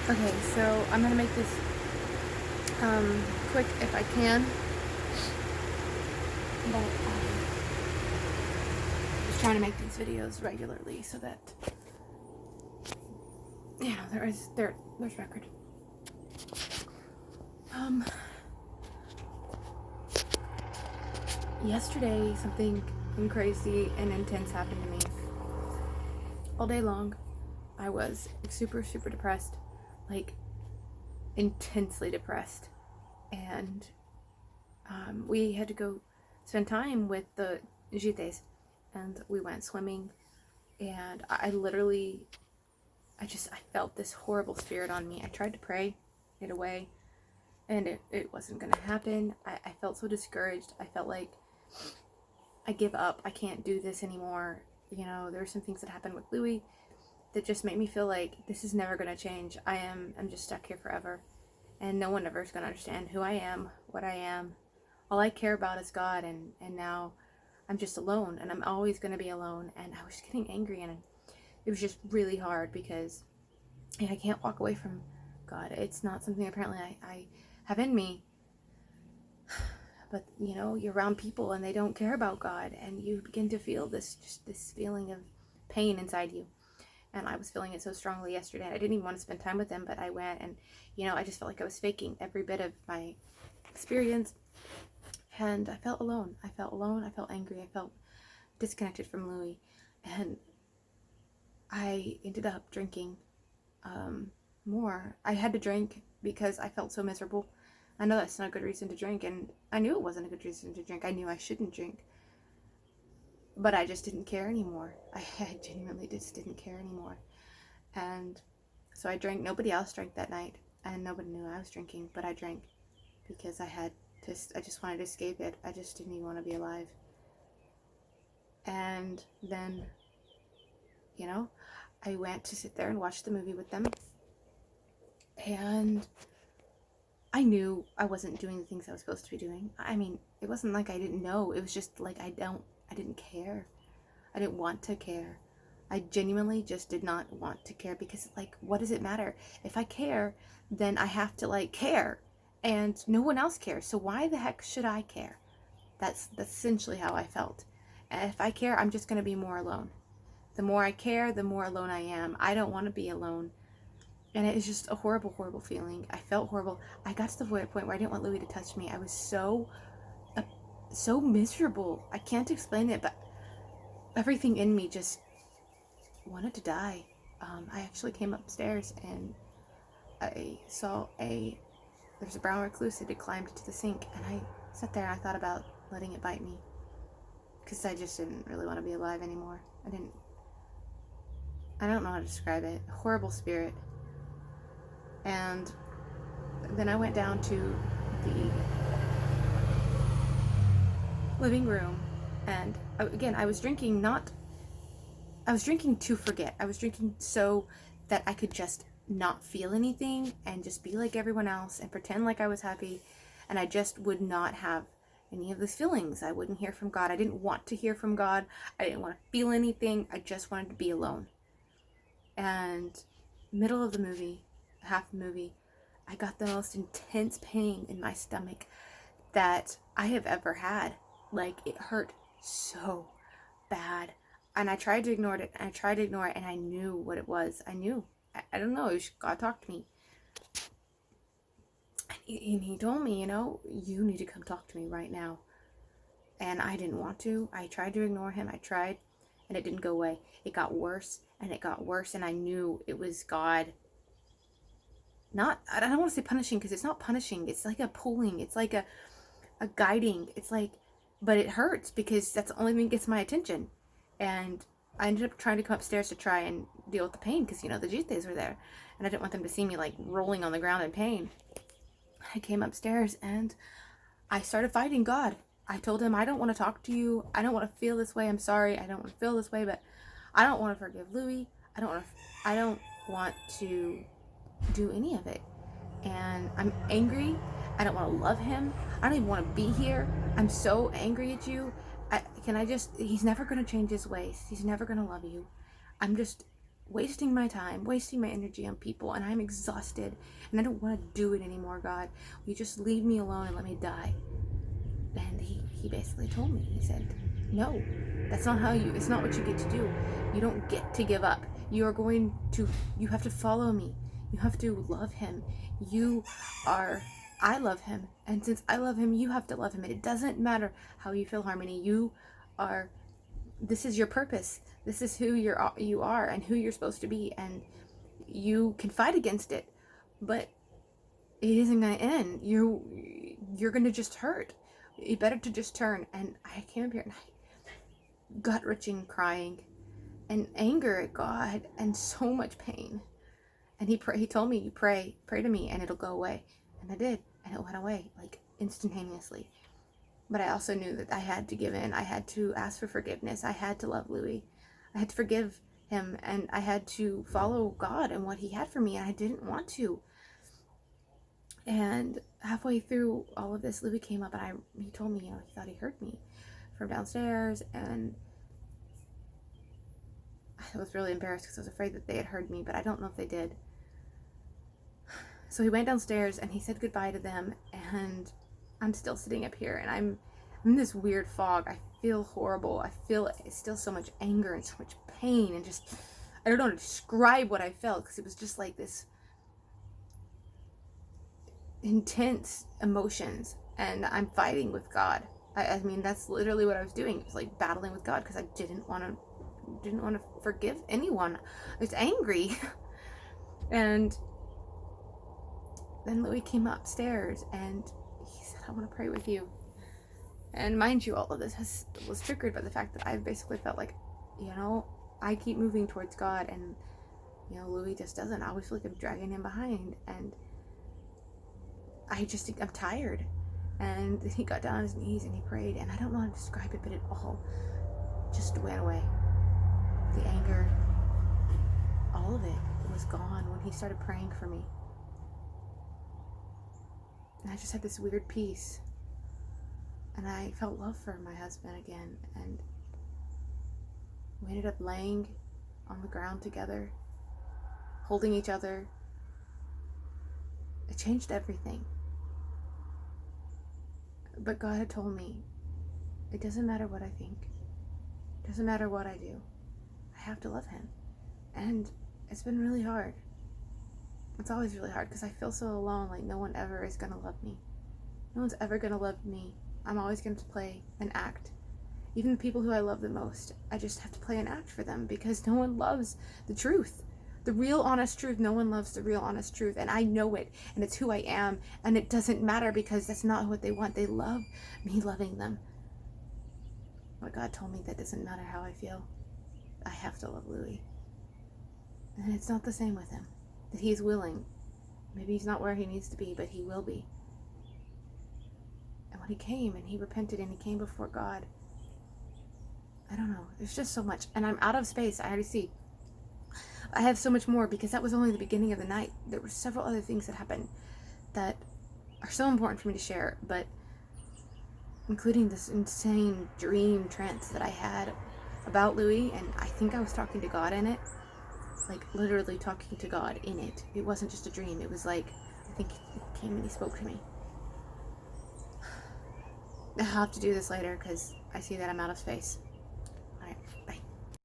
Okay, so I'm gonna make this quick if I can, but I'm just trying to make these videos regularly so that there's record. Yesterday something crazy and intense happened to me. All day long, I was super depressed, like intensely depressed, and we had to go spend time with the Jites, and we went swimming, and I literally, I felt this horrible spirit on me. I tried to pray it away, and it wasn't gonna happen. I felt so discouraged. I felt like I give up. I can't do this anymore. You know, there were some things that happened with Louis that just made me feel like this is never gonna change. I'm just stuck here forever, and no one ever is gonna understand who I am, what I am. All I care about is God, and now I'm just alone, and I'm always gonna be alone. And I was getting angry, and it was just really hard because I can't walk away from God. It's not something apparently I have in me. But you know, you're around people and they don't care about God, and you begin to feel this feeling of pain inside you. And I was feeling it so strongly yesterday. I didn't even want to spend time with them, but I went, and you know, I just felt like I was faking every bit of my experience, and I felt alone. I felt alone. I felt angry. I felt disconnected from Louis, and I ended up drinking more. I had to drink because I felt so miserable. I know that's not a good reason to drink, and I knew it wasn't a good reason to drink. I knew I shouldn't drink, but I just didn't care anymore. I genuinely just didn't care anymore. And so I drank. Nobody else drank that night, and nobody knew I was drinking, but I drank because I just wanted to escape it. I just didn't even want to be alive. And then, you know, I went to sit there and watch the movie with them, and I knew I wasn't doing the things I was supposed to be doing. I mean, it wasn't like I didn't know. It was just like I didn't care. I didn't want to care. I genuinely just did not want to care because, like, what does it matter? If I care, then I have to, like, care. And no one else cares. So why the heck should I care? That's essentially how I felt. And if I care, I'm just going to be more alone. The more I care, the more alone I am. I don't want to be alone. And it was just a horrible feeling. I felt horrible. I got to the point where I didn't want Louis to touch me. I was so miserable. I can't explain it, but everything in me just wanted to die. I actually came upstairs and I saw there's a brown recluse that had climbed into the sink, and I sat there and I thought about letting it bite me because I just didn't really want to be alive anymore. I don't know how to describe it. Horrible spirit. And then I went down to the living room, and again, I was drinking to forget. I was drinking so that I could just not feel anything and just be like everyone else and pretend like I was happy, and I just would not have any of those feelings. I wouldn't hear from God. I didn't want to hear from God. I didn't want to feel anything. I just wanted to be alone. And middle of the movie, half the movie, I got the most intense pain in my stomach that I have ever had. Like, it hurt so bad. And I tried to ignore it, and and I knew what it was. I knew. I don't know. God talked to me. And he told me, you know, you need to come talk to me right now. And I didn't want to. I tried to ignore him. I tried, and it didn't go away. It got worse, and it got worse, and I knew it was God. I don't want to say punishing, because it's not punishing. It's like a pulling. It's like a guiding. It's like, but it hurts because that's the only thing that gets my attention. And I ended up trying to come upstairs to try and deal with the pain because, you know, the Jites were there. And I didn't want them to see me, like, rolling on the ground in pain. I came upstairs and I started fighting God. I told him, I don't want to talk to you. I don't want to feel this way. I'm sorry. I don't want to feel this way, but I don't want to forgive Louis. I don't want to do any of it. And I'm angry. I don't want to love him. I don't even want to be here. I'm so angry at you. He's never going to change his ways. He's never going to love you. I'm just wasting my time, wasting my energy on people, and I'm exhausted, and I don't want to do it anymore, God. Will you just leave me alone and let me die? And he basically told me, he said, no, that's not it's not what you get to do. You don't get to give up. You have to follow me. You have to love him. I love him. And since I love him, you have to love him. And it doesn't matter how you feel, Harmony. This is your purpose. This is who you are and who you're supposed to be. And you can fight against it, but it isn't going to end. You're going to just hurt. You better to just turn. And I came up here and I gut-wrenching crying and anger at God and so much pain. And he told me, you pray to me and it'll go away. And I did, and it went away like instantaneously. But I also knew that I had to give in. I had to ask for forgiveness. I had to love Louis. I had to forgive him, and I had to follow God and what he had for me, and I didn't want to. And halfway through all of this, Louis came up and he told me, he thought he heard me from downstairs, and I was really embarrassed because I was afraid that they had heard me, but I don't know if they did. So he went downstairs and he said goodbye to them, and I'm still sitting up here and I'm in this weird fog. I feel horrible. I feel still so much anger and so much pain, and just, I don't know how to describe what I felt, because it was just like this intense emotions, and I'm fighting with God. I mean, that's literally what I was doing. It was like battling with God because I didn't want to forgive anyone. I was angry. And then Louis came upstairs and he said, I want to pray with you. And mind you, all of this was triggered by the fact that I basically felt like, I keep moving towards God, and, Louis just doesn't. I always feel like I'm dragging him behind, and I'm tired. And he got down on his knees and he prayed, and I don't know how to describe it, but it all just went away. The anger, all of it was gone when he started praying for me. And I just had this weird peace. And I felt love for my husband again. And we ended up laying on the ground together, holding each other. It changed everything. But God had told me, it doesn't matter what I think. It doesn't matter what I do. I have to love him. And it's been really hard. It's always really hard because I feel so alone, like no one ever is going to love me. No one's ever going to love me. I'm always going to play an act. Even the people who I love the most, I just have to play an act for them because no one loves the truth. The real honest truth. No one loves the real honest truth. And I know it. And it's who I am. And it doesn't matter because that's not what they want. They love me loving them. But God told me that doesn't matter how I feel. I have to love Louis. And it's not the same with him. That he's willing. Maybe he's not where he needs to be, but he will be. And when he came and he repented and he came before God, I don't know. There's just so much. And I'm out of space. I already see. I have so much more because that was only the beginning of the night. There were several other things that happened that are so important for me to share, but including this insane dream trance that I had about Louis, and I think I was talking to God in it. Like literally talking to God in it. It wasn't just a dream. It was like, I think he came and he spoke to me. I'll have to do this later because I see that I'm out of space.